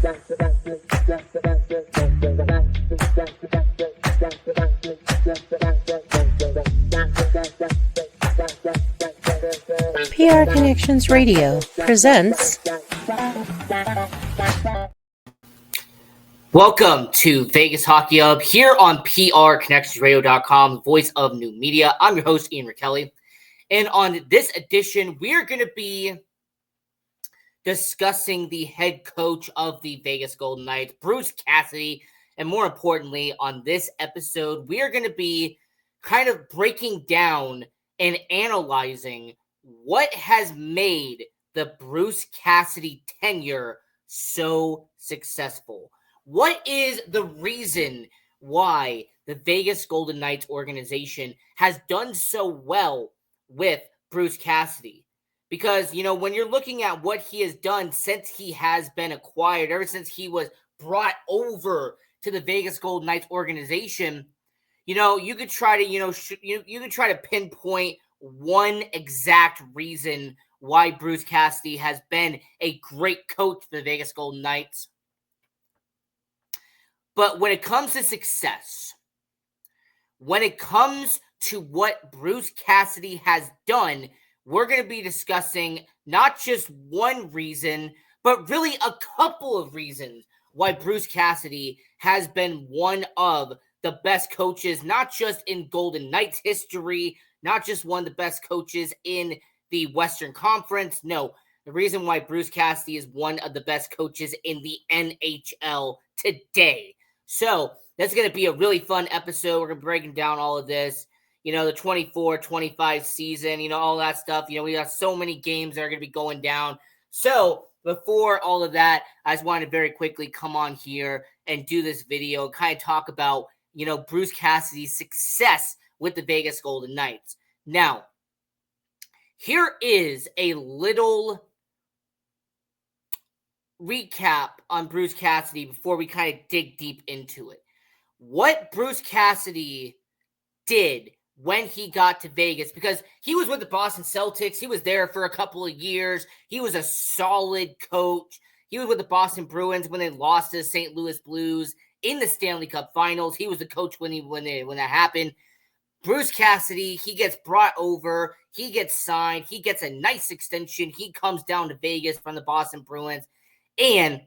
PR Connections Radio presents. Welcome to Vegas Hockey Hub here on PRConnectionsRadio.com, the voice of new media. I'm your host, Ian Rachiele. And on this edition, we're going to be discussing the head coach of the Vegas Golden Knights, Bruce Cassidy. And more importantly, on this episode, we are going to be kind of breaking down and analyzing what has made the Bruce Cassidy tenure so successful. What is the reason why the Vegas Golden Knights organization has done so well with Bruce Cassidy? Because, you know, when you're looking at what he has done since he has been acquired, ever since he was brought over to the Vegas Golden Knights organization, you know, you could try to, you could try to pinpoint one exact reason why Bruce Cassidy has been a great coach for the Vegas Golden Knights. But when it comes to success, when it comes to what Bruce Cassidy has done, we're going to be discussing not just one reason, but really a couple of reasons why Bruce Cassidy has been one of the best coaches, not just in Golden Knights history, not just one of the best coaches in the Western Conference. No, the reason why Bruce Cassidy is one of the best coaches in the NHL today. So that's going to be a really fun episode. We're going to be breaking down all of this, you know, the 24-25 season, you know, all that stuff. You know, we got so many games that are going to be going down. So before all of that, I just wanted to very quickly come on here and do this video, kind of talk about, you know, Bruce Cassidy's success with the Vegas Golden Knights. Now, here is a little recap on Bruce Cassidy before we kind of dig deep into it. What Bruce Cassidy did when he got to Vegas, because he was with the Boston Celtics. He was there for a couple of years. He was a solid coach. He was with the Boston Bruins when they lost to the St. Louis Blues in the Stanley Cup Finals. He was the coach when that happened. Bruce Cassidy, he gets brought over. He gets signed. He gets a nice extension. He comes down to Vegas from the Boston Bruins. And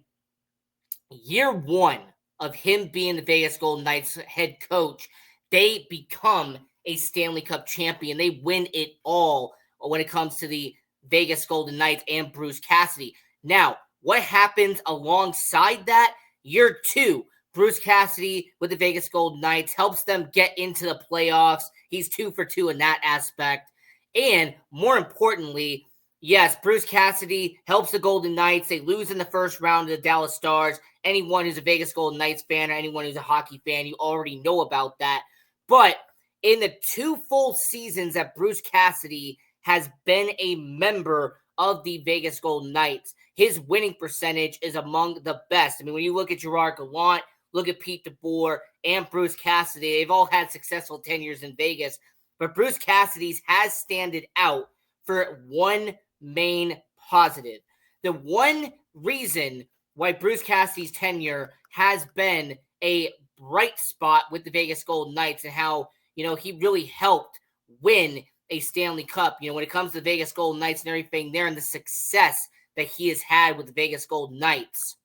year one of him being the Vegas Golden Knights head coach, they become a Stanley Cup champion. They win it all when it comes to the Vegas Golden Knights and Bruce Cassidy. Now, what happens alongside that? Year two, Bruce Cassidy with the Vegas Golden Knights helps them get into the playoffs. He's 2 for 2 in that aspect. And more importantly, yes, Bruce Cassidy helps the Golden Knights. They lose in the first round to the Dallas Stars. Anyone who's a Vegas Golden Knights fan or anyone who's a hockey fan, you already know about that. But in the 2 full seasons that Bruce Cassidy has been a member of the Vegas Golden Knights, his winning percentage is among the best. I mean, when you look at Gerard Gallant, look at Pete DeBoer, and Bruce Cassidy, they've all had successful tenures in Vegas. But Bruce Cassidy's has standed out for one main positive. The one reason why Bruce Cassidy's tenure has been a bright spot with the Vegas Golden Knights and how, you know, he really helped win a Stanley Cup, you know, when it comes to the Vegas Golden Knights and everything there and the success that he has had with the Vegas Golden Knights.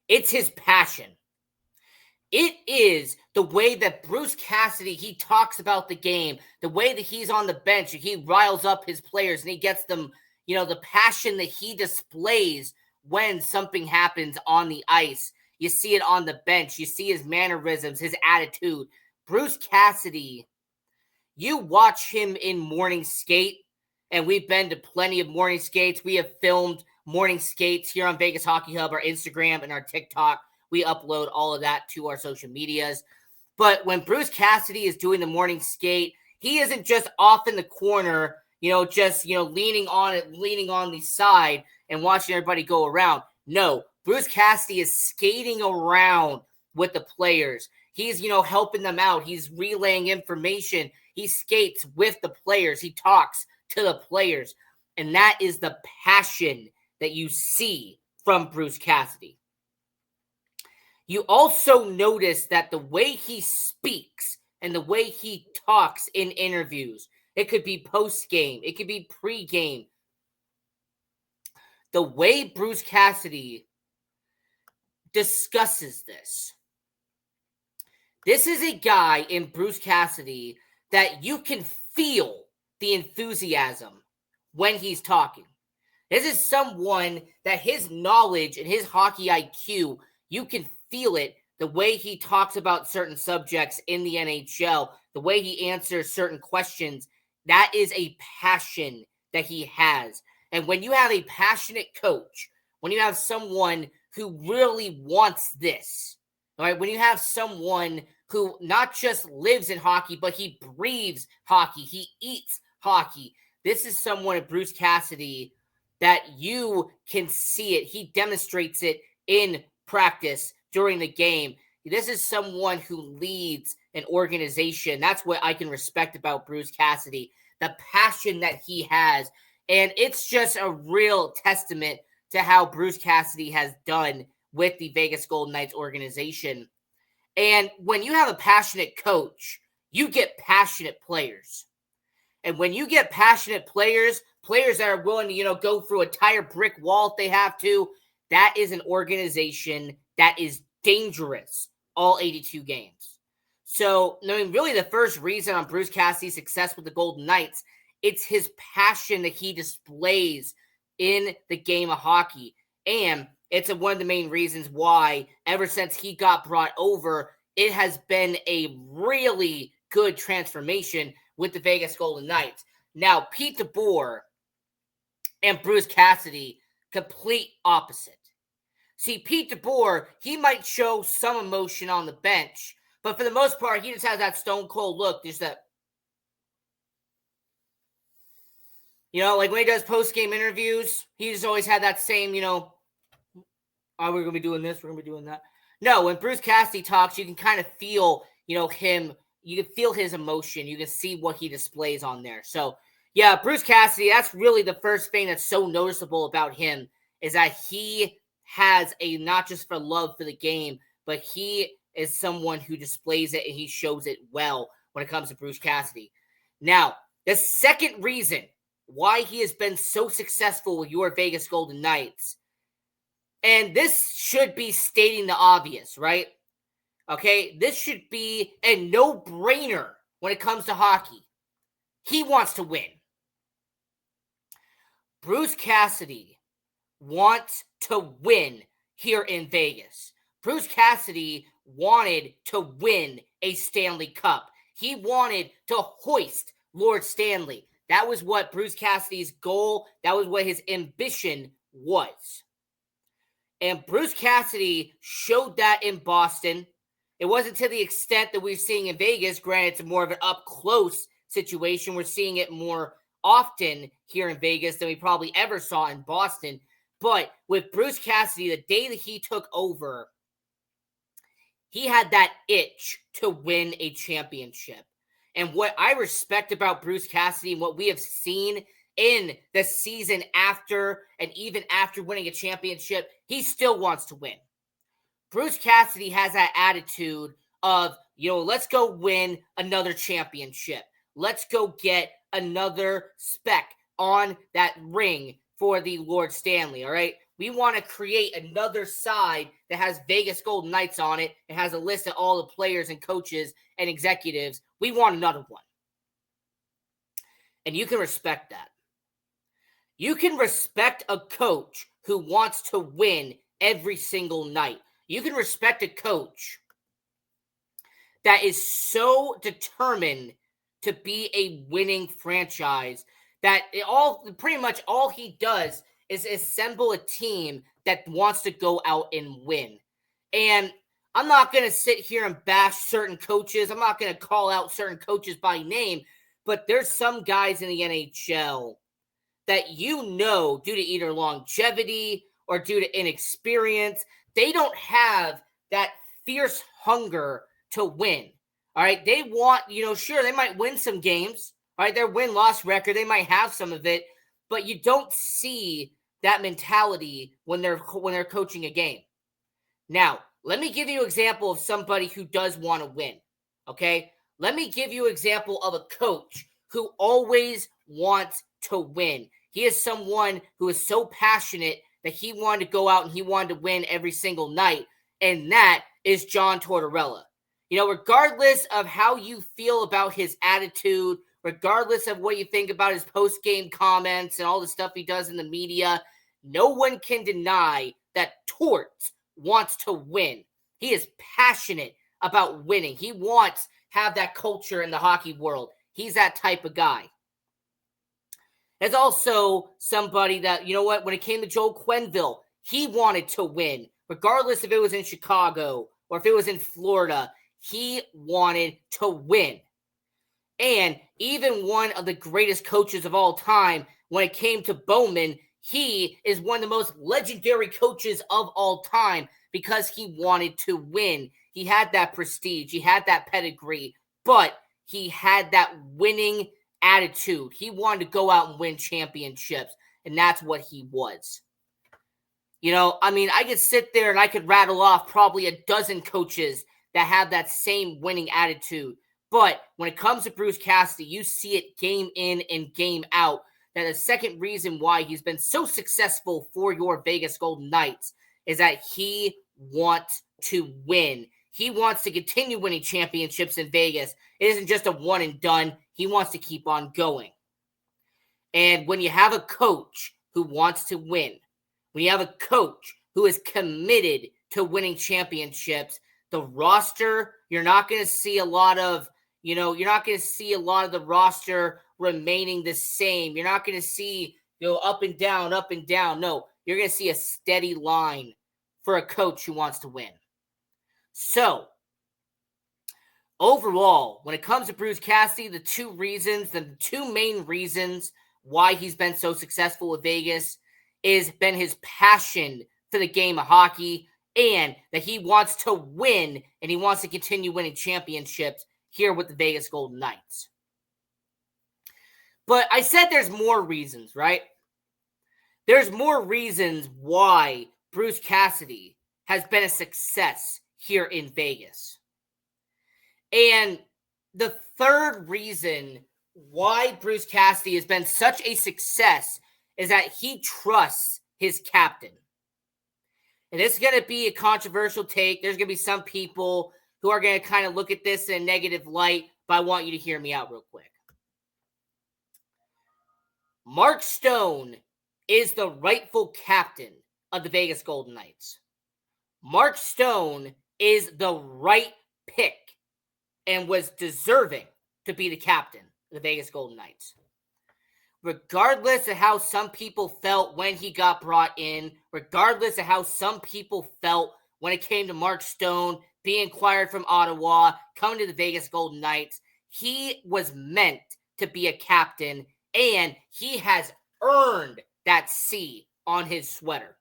It's his passion. It is the way that Bruce Cassidy, he talks about the game, the way that he's on the bench, he riles up his players and he gets them, you know, the passion that he displays when something happens on the ice. You see it on the bench. You see his mannerisms, his attitude. Bruce Cassidy, you watch him in morning skate, and we've been to plenty of morning skates. We have filmed morning skates here on Vegas Hockey Hub, our Instagram and our TikTok. We upload all of that to our social medias. But when Bruce Cassidy is doing the morning skate, he isn't just off in the corner, you know, just, you know, leaning on the side and watching everybody go around. No, Bruce Cassidy is skating around with the players. He's, you know, helping them out. He's relaying information. He skates with the players. He talks to the players. And that is the passion that you see from Bruce Cassidy. You also notice that the way he speaks and the way he talks in interviews, it could be post-game, it could be pre-game. The way Bruce Cassidy discusses this. This is a guy in Bruce Cassidy that you can feel the enthusiasm when he's talking. This is someone that his knowledge and his hockey IQ, you can feel it the way he talks about certain subjects in the NHL, the way he answers certain questions. That is a passion that he has. And when you have a passionate coach, when you have someone who really wants this, all right, when you have someone who not just lives in hockey, but he breathes hockey, he eats hockey. This is someone at Bruce Cassidy that you can see it. He demonstrates it in practice during the game. This is someone who leads an organization. That's what I can respect about Bruce Cassidy, the passion that he has. And it's just a real testament to how Bruce Cassidy has done with the Vegas Golden Knights organization. And when you have a passionate coach, you get passionate players. And when you get passionate players that are willing to, go through a entire brick wall if they have to, that is an organization that is dangerous all 82 games. So, really the first reason on Bruce Cassidy's success with the Golden Knights, it's his passion that he displays in the game of hockey. And it's one of the main reasons why, ever since he got brought over, it has been a really good transformation with the Vegas Golden Knights. Now, Pete DeBoer and Bruce Cassidy, complete opposite. See, Pete DeBoer, he might show some emotion on the bench, but for the most part, he just has that stone cold look. Just that, like when he does post-game interviews, he just always had that same, oh, we're going to be doing this, we're going to be doing that. No, when Bruce Cassidy talks, you can kind of feel, him. You can feel his emotion. You can see what he displays on there. So, yeah, Bruce Cassidy, that's really the first thing that's so noticeable about him, is that he has a not just for love for the game, but he is someone who displays it and he shows it well when it comes to Bruce Cassidy. Now, the second reason why he has been so successful with your Vegas Golden Knights, and this should be stating the obvious, right? Okay, this should be a no-brainer when it comes to hockey. He wants to win. Bruce Cassidy wants to win here in Vegas. Bruce Cassidy wanted to win a Stanley Cup. He wanted to hoist Lord Stanley. That was what Bruce Cassidy's goal, that was what his ambition was. And Bruce Cassidy showed that in Boston. It wasn't to the extent that we're seeing in Vegas. Granted, it's more of an up-close situation. We're seeing it more often here in Vegas than we probably ever saw in Boston. But with Bruce Cassidy, the day that he took over, he had that itch to win a championship. And what I respect about Bruce Cassidy and what we have seen in the season after and even after winning a championship, he still wants to win. Bruce Cassidy has that attitude of, let's go win another championship. Let's go get another speck on that ring for the Lord Stanley, all right? We want to create another side that has Vegas Golden Knights on it and has a list of all the players and coaches and executives. We want another one. And you can respect that. You can respect a coach who wants to win every single night. You can respect a coach that is so determined to be a winning franchise that pretty much all he does is assemble a team that wants to go out and win. And I'm not going to sit here and bash certain coaches. I'm not going to call out certain coaches by name, but there's some guys in the NHL that due to either longevity or due to inexperience, they don't have that fierce hunger to win. All right. They want, sure, they might win some games. All right. Their win-loss record, they might have some of it, but you don't see that mentality when they're coaching a game. Now, let me give you an example of somebody who does want to win, okay? Let me give you an example of a coach who always wants to win. He is someone who is so passionate that he wanted to go out and he wanted to win every single night, and that is John Tortorella. Regardless of how you feel about his attitude, regardless of what you think about his post-game comments and all the stuff he does in the media, no one can deny that Tort wants to win. He is passionate about winning. He wants to have that culture in the hockey world. He's that type of guy. There's also somebody that, when it came to Joel Quenneville, he wanted to win. Regardless if it was in Chicago or if it was in Florida, he wanted to win. And even one of the greatest coaches of all time, when it came to Bowman, he is one of the most legendary coaches of all time because he wanted to win. He had that prestige. He had that pedigree, but he had that winning attitude. He wanted to go out and win championships, and that's what he was. I could sit there and I could rattle off probably a dozen coaches that have that same winning attitude. But when it comes to Bruce Cassidy, you see it game in and game out. That the second reason why he's been so successful for your Vegas Golden Knights is that he wants to win. He wants to continue winning championships in Vegas. It isn't just a one and done. He wants to keep on going. And when you have a coach who wants to win, when you have a coach who is committed to winning championships, the roster, you're not going to see a lot of the roster remaining the same. You're not going to see, up and down, up and down. No, you're going to see a steady line for a coach who wants to win. So, overall, when it comes to Bruce Cassidy, the two main reasons why he's been so successful with Vegas is been his passion for the game of hockey and that he wants to win and he wants to continue winning championships here with the Vegas Golden Knights. But I said there's more reasons, right? There's more reasons why Bruce Cassidy has been a success here in Vegas. And the third reason why Bruce Cassidy has been such a success is that he trusts his captain. And this is going to be a controversial take. There's going to be some people who are going to kind of look at this in a negative light, but I want you to hear me out real quick. Mark Stone is the rightful captain of the Vegas Golden Knights. Mark Stone is the right pick and was deserving to be the captain of the Vegas Golden Knights. Regardless of how some people felt when he got brought in, regardless of how some people felt when it came to Mark Stone being acquired from Ottawa, coming to the Vegas Golden Knights, he was meant to be a captain, and he has earned that C on his sweater.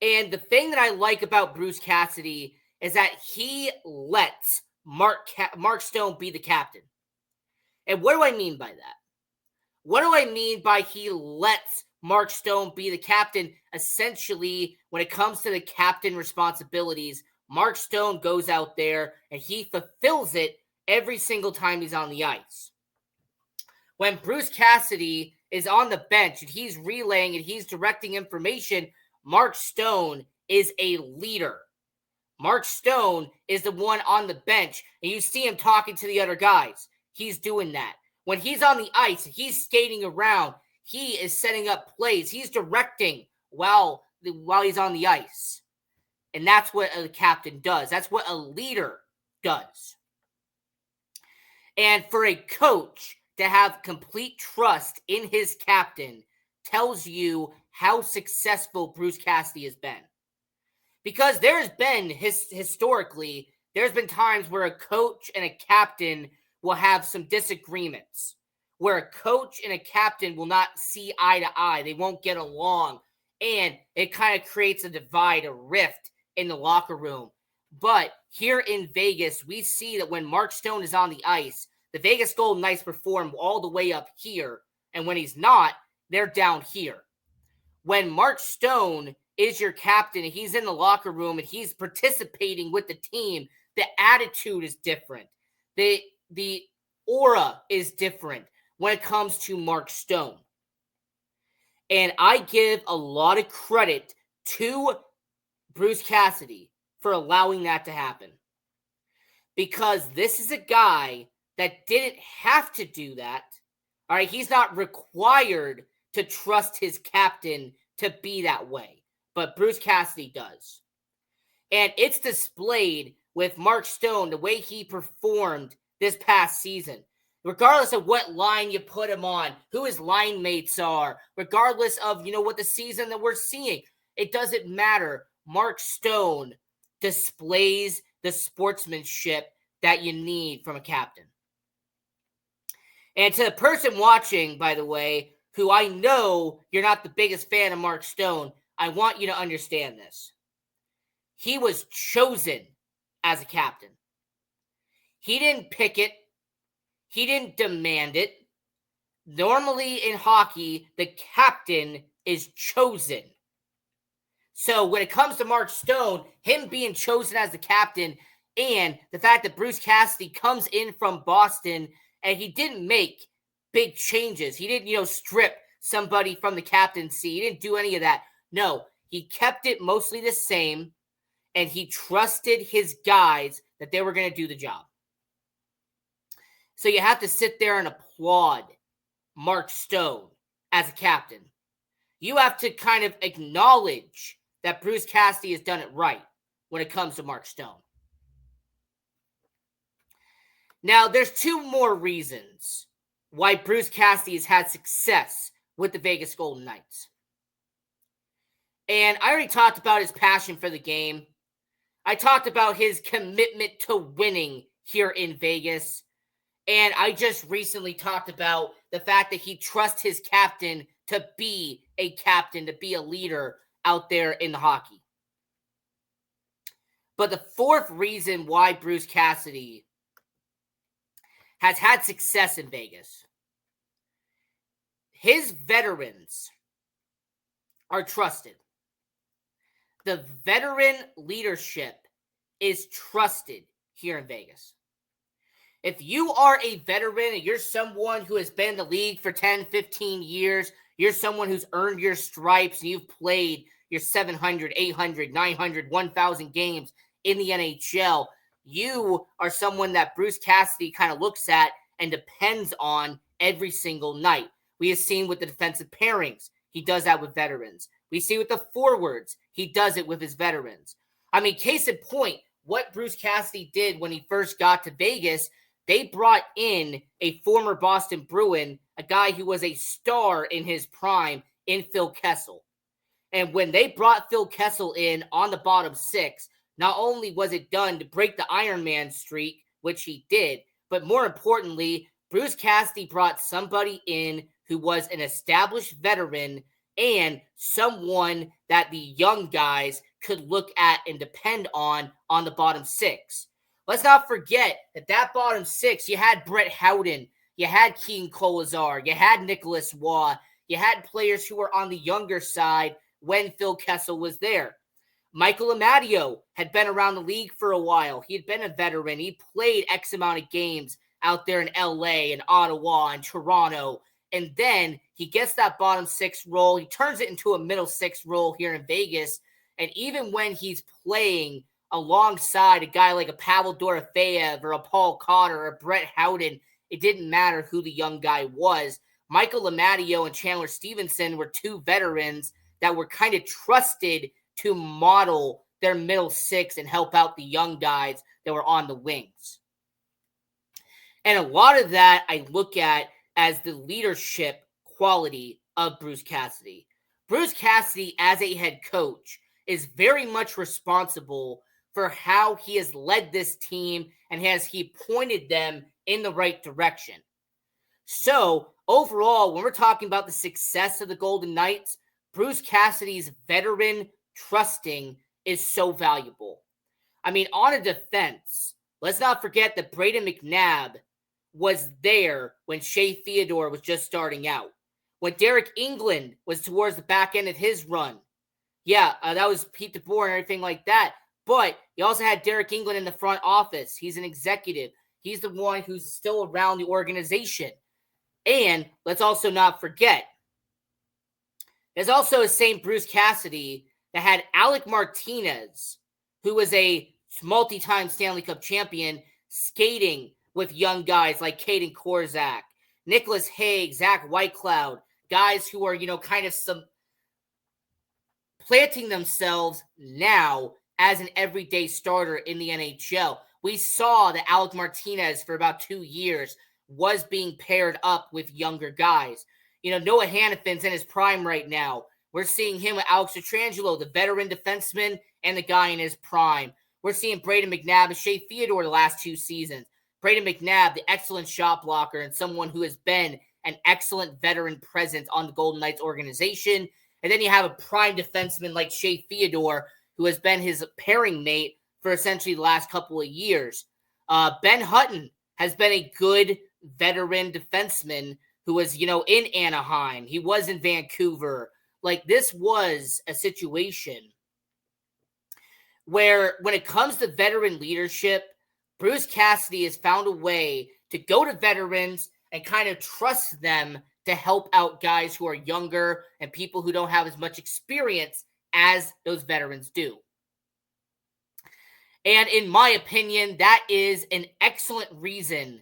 And the thing that I like about Bruce Cassidy is that he lets Mark Stone be the captain. And what do I mean by that? What do I mean by he lets Mark Stone be the captain? Essentially, when it comes to the captain responsibilities, Mark Stone goes out there and he fulfills it every single time he's on the ice. When Bruce Cassidy is on the bench and he's relaying and he's directing information, Mark Stone is a leader. Mark Stone is the one on the bench, and you see him talking to the other guys. He's doing that. When he's on the ice, he's skating around. He is setting up plays. He's directing while he's on the ice. And that's what a captain does. That's what a leader does. And for a coach to have complete trust in his captain tells you how successful Bruce Cassidy has been. Because there's been, historically, there's been times where a coach and a captain will have some disagreements, where a coach and a captain will not see eye to eye. They won't get along, and it kind of creates a divide, a rift in the locker room. But here in Vegas, we see that when Mark Stone is on the ice, the Vegas Golden Knights perform all the way up here, and when he's not, they're down here. when Mark Stone is your captain and he's in the locker room and he's participating with the team, the attitude is different. The aura is different when it comes to Mark Stone. And I give a lot of credit to Bruce Cassidy for allowing that to happen. Because this is a guy that didn't have to do that. All right, he's not required to trust his captain to be that way. But Bruce Cassidy does. And it's displayed with Mark Stone, the way he performed this past season. Regardless of what line you put him on, who his line mates are, regardless of, what the season that we're seeing, it doesn't matter. Mark Stone displays the sportsmanship that you need from a captain. And to the person watching, by the way, who I know you're not the biggest fan of Mark Stone, I want you to understand this. He was chosen as a captain. He didn't pick it. He didn't demand it. Normally in hockey, the captain is chosen. So when it comes to Mark Stone, him being chosen as the captain and the fact that Bruce Cassidy comes in from Boston and he didn't make big changes. He didn't, strip somebody from the captaincy. He didn't do any of that. No, he kept it mostly the same and he trusted his guys that they were going to do the job. So you have to sit there and applaud Mark Stone as a captain. You have to kind of acknowledge that Bruce Cassidy has done it right when it comes to Mark Stone. Now, there's two more reasons why Bruce Cassidy has had success with the Vegas Golden Knights. And I already talked about his passion for the game. I talked about his commitment to winning here in Vegas. And I just recently talked about the fact that he trusts his captain to be a captain, to be a leader out there in the hockey. But the fourth reason why Bruce Cassidy has had success in Vegas, his veterans are trusted. The veteran leadership is trusted here in Vegas. If you are a veteran and you're someone who has been in the league for 10, 15 years, you're someone who's earned your stripes and you've played your 700, 800, 900, 1,000 games in the NHL, you are someone that Bruce Cassidy kind of looks at and depends on every single night. We have seen with the defensive pairings, he does that with veterans. We see with the forwards, he does it with his veterans. I mean, case in point, what Bruce Cassidy did when he first got to Vegas, they brought in a former Boston Bruin, a guy who was a star in his prime, in Phil Kessel. And when they brought Phil Kessel in on the bottom six, not only was it done to break the Iron Man streak, which he did, but more importantly, Bruce Cassidy brought somebody in who was an established veteran and someone that the young guys could look at and depend on the bottom six. Let's not forget that bottom six, you had Brett Howden, you had Keane Kolazar, you had Nicholas Waugh, you had players who were on the younger side when Phil Kessel was there. Michael Amadio had been around the league for a while. He had been a veteran. He played X amount of games out there in LA and Ottawa and Toronto. And then he gets that bottom six role. He turns it into a middle six role here in Vegas. And even when he's playing alongside a guy like a Pavel Dorofeyev or a Paul Cotter or a Brett Howden, it didn't matter who the young guy was. Michael Amadio and Chandler Stevenson were two veterans that were kind of trusted to model their middle six and help out the young guys that were on the wings. And a lot of that I look at as the leadership quality of Bruce Cassidy. Bruce Cassidy, as a head coach, is very much responsible for how he has led this team and has he pointed them in the right direction. So overall, when we're talking about the success of the Golden Knights, Bruce Cassidy's veteran trusting is so valuable. I mean, on a defense, let's not forget that Braden McNabb was there when Shea Theodore was just starting out. when Derek England was towards the back end of his run. Yeah, that was Pete DeBoer and everything like that. But you also had Derek England in the front office. He's an executive. He's the one who's still around the organization. And let's also not forget, there's also a same Bruce Cassidy that had Alec Martinez, who was a multi-time Stanley Cup champion, skating with young guys like Caden Korzak, Nicholas Haig, Zach Whitecloud, guys who are, kind of planting themselves now as an everyday starter in the NHL. We saw that Alec Martinez for about 2 years was being paired up with younger guys. Noah Hannafin's in his prime right now. We're seeing him with Alex Pietrangelo, the veteran defenseman, and the guy in his prime. We're seeing Braden McNabb and Shea Theodore the last 2 seasons. Braden McNabb, the excellent shot blocker and someone who has been an excellent veteran presence on the Golden Knights organization. And then you have a prime defenseman like Shea Theodore, who has been his pairing mate for essentially the last couple of years. Ben Hutton has been a good veteran defenseman who was, in Anaheim. He was in Vancouver. Like, this was a situation where when it comes to veteran leadership, Bruce Cassidy has found a way to go to veterans and kind of trust them to help out guys who are younger and people who don't have as much experience as those veterans do. And in my opinion, that is an excellent reason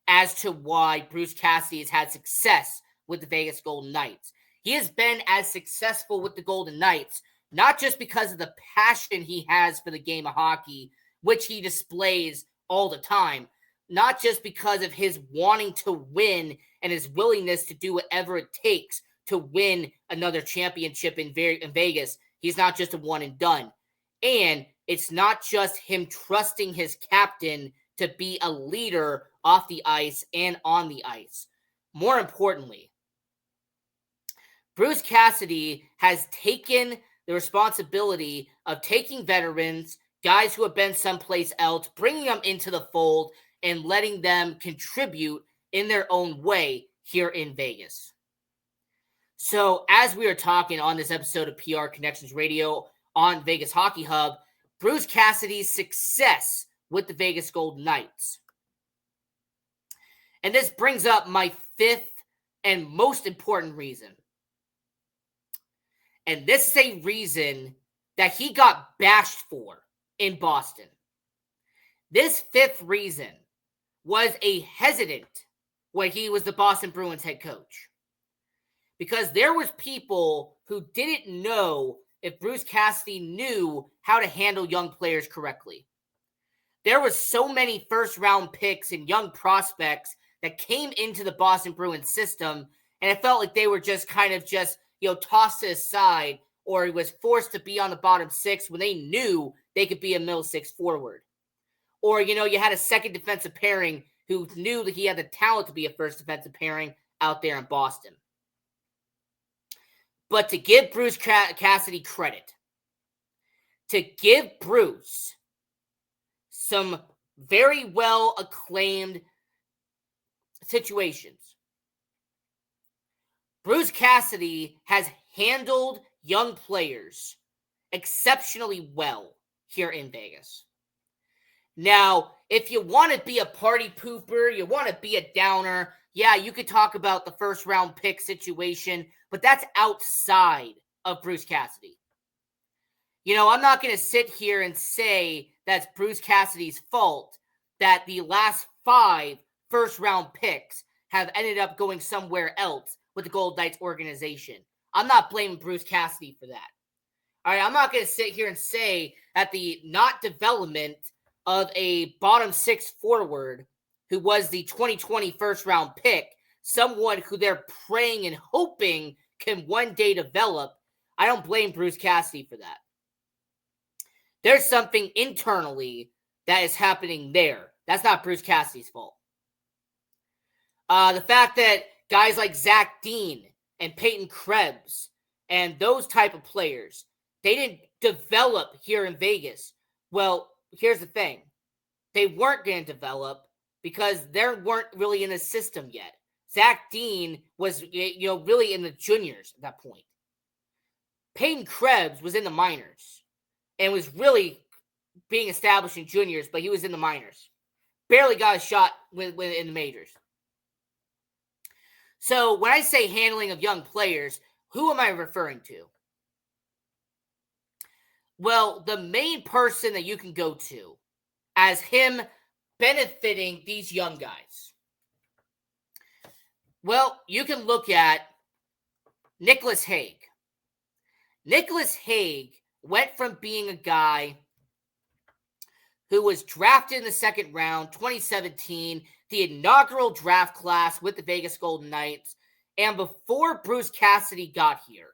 as to why Bruce Cassidy has had success with the Vegas Golden Knights. He has been as successful with the Golden Knights, not just because of the passion he has for the game of hockey, which he displays all the time, not just because of his wanting to win and his willingness to do whatever it takes to win another championship in Vegas. He's not just a one and done. And it's not just him trusting his captain to be a leader off the ice and on the ice. More importantly, Bruce Cassidy has taken the responsibility of taking veterans, guys who have been someplace else, bringing them into the fold and letting them contribute in their own way here in Vegas. So as we are talking on this episode of PR Connections Radio on Vegas Hockey Hub, Bruce Cassidy's success with the Vegas Golden Knights. And this brings up my 5th and most important reason. And this is a reason that he got bashed for in Boston. This 5th reason was a hesitant when he was the Boston Bruins head coach. Because there was people who didn't know if Bruce Cassidy knew how to handle young players correctly. There was so many first-round picks and young prospects that came into the Boston Bruins system, and it felt like they were just kind of tossed to the side, or he was forced to be on the bottom 6 when they knew they could be a middle 6 forward. Or, you had a second defensive pairing who knew that he had the talent to be a first defensive pairing out there in Boston. But to give Bruce Cassidy credit, to give Bruce some very well acclaimed situations, Bruce Cassidy has handled young players exceptionally well here in Vegas. Now, if you want to be a party pooper, you want to be a downer, yeah, you could talk about the first round pick situation, but that's outside of Bruce Cassidy. I'm not going to sit here and say that's Bruce Cassidy's fault that the last 5 first round picks have ended up going somewhere else with the Golden Knights organization. I'm not blaming Bruce Cassidy for that. All right, I'm not going to sit here and say that the not development of a bottom 6 forward who was the 2020 first round pick, someone who they're praying and hoping can one day develop, I don't blame Bruce Cassidy for that. There's something internally that is happening there. That's not Bruce Cassidy's fault. The fact that guys like Zach Dean and Peyton Krebs and those type of players, they didn't develop here in Vegas. Well, here's the thing. They weren't going to develop because they weren't really in the system yet. Zach Dean was, really in the juniors at that point. Peyton Krebs was in the minors and was really being established in juniors, but he was in the minors. Barely got a shot in the majors. So when I say handling of young players, who am I referring to? Well, the main person that you can go to as him benefiting these young guys. Well, you can look at Nicholas Hague. Nicholas Hague went from being a guy who was drafted in the second round, 2017, the inaugural draft class with the Vegas Golden Knights, and before Bruce Cassidy got here,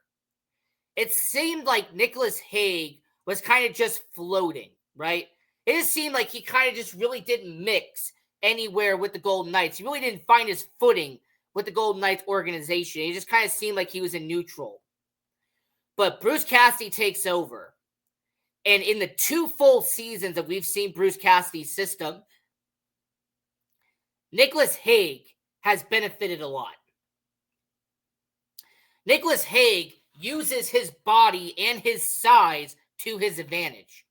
it seemed like Nicholas Hague was kind of just floating, right? It just seemed like he kind of just really didn't mix anywhere with the Golden Knights. He really didn't find his footing with the Golden Knights organization. It just kind of seemed like he was in neutral. But Bruce Cassidy takes over. And in the 2 full seasons that we've seen Bruce Cassidy's system, Nicholas Hague has benefited a lot. Nicholas Hague uses his body and his size to his advantage.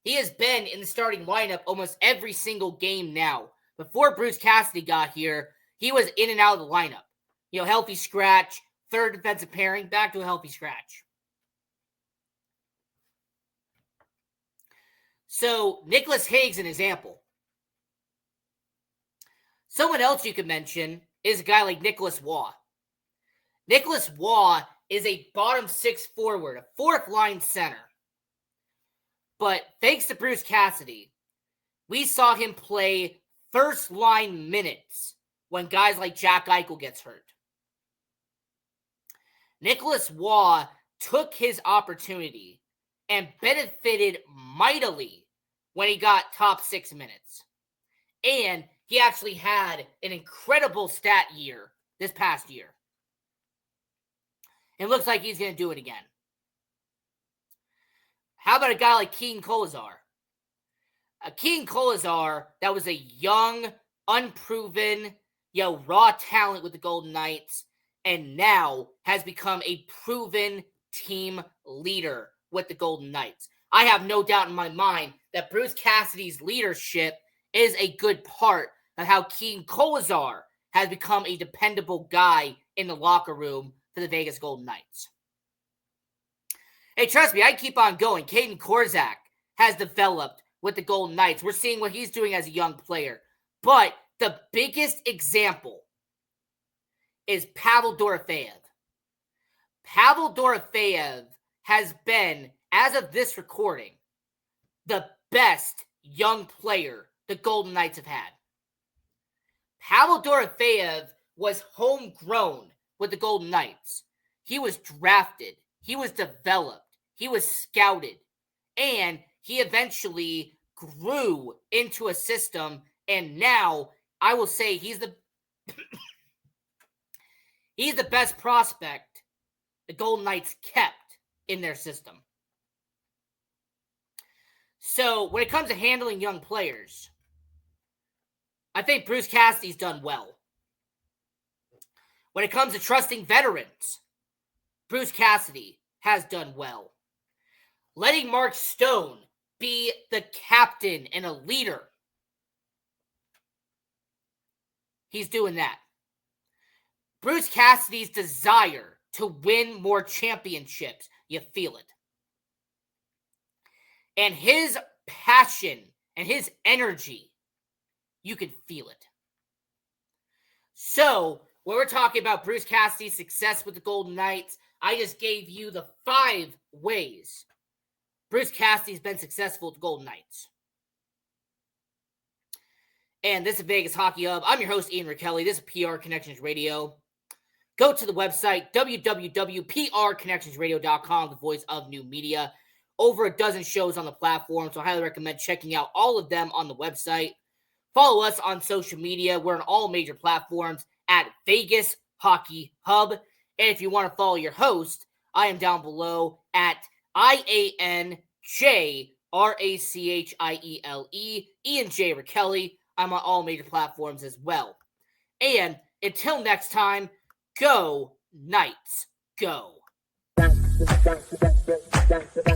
He has been in the starting lineup almost every single game now. Before Bruce Cassidy got here, he was in and out of the lineup. Healthy scratch, third defensive pairing, back to a healthy scratch. So, Nicholas Hague's an example. Someone else you could mention is a guy like Nicholas Waugh. Nicholas Waugh is a bottom 6 forward, a fourth line center. But thanks to Bruce Cassidy, we saw him play first line minutes when guys like Jack Eichel gets hurt. Nicholas Waugh took his opportunity and benefited mightily when he got top 6 minutes. And he actually had an incredible stat year this past year. It looks like he's going to do it again. How about a guy like Keegan Kolesar? Keegan Kolesar, that was a young, unproven, raw talent with the Golden Knights, and now has become a proven team leader with the Golden Knights. I have no doubt in my mind that Bruce Cassidy's leadership is a good part of how Keegan Kolesar has become a dependable guy in the locker room for the Vegas Golden Knights. Hey, trust me, I keep on going. Caden Korczak has developed with the Golden Knights. We're seeing what he's doing as a young player. But the biggest example is Pavel Dorofeyev. Pavel Dorofeyev has been, as of this recording, the best young player the Golden Knights have had. Pavel Dorofeyev was homegrown with the Golden Knights. He was drafted. He was developed. He was scouted. And he eventually grew into a system. And now, I will say, he's the best prospect the Golden Knights kept in their system. So, when it comes to handling young players, I think Bruce Cassidy's done well. When it comes to trusting veterans, Bruce Cassidy has done well. Letting Mark Stone be the captain and a leader, he's doing that. Bruce Cassidy's desire to win more championships, you feel it. And his passion and his energy, you can feel it. So, when we're talking about Bruce Cassidy's success with the Golden Knights, I just gave you the 5 ways Bruce Cassidy's been successful with the Golden Knights. And this is Vegas Hockey Hub. I'm your host, Ian Rachiele. This is PR Connections Radio. Go to the website, www.prconnectionsradio.com, the voice of new media. Over a dozen shows on the platform, so I highly recommend checking out all of them on the website. Follow us on social media. We're on all major platforms at Vegas Hockey Hub. And if you want to follow your host, I am down below at IANJRACHIELE, Ian J. Rachiele. I'm on all major platforms as well. And Until next time, go Knights, go.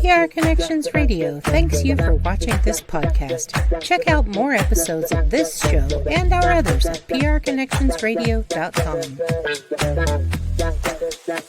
PR Connections Radio thanks you for watching this podcast. Check out more episodes of this show and our others at prconnectionsradio.com.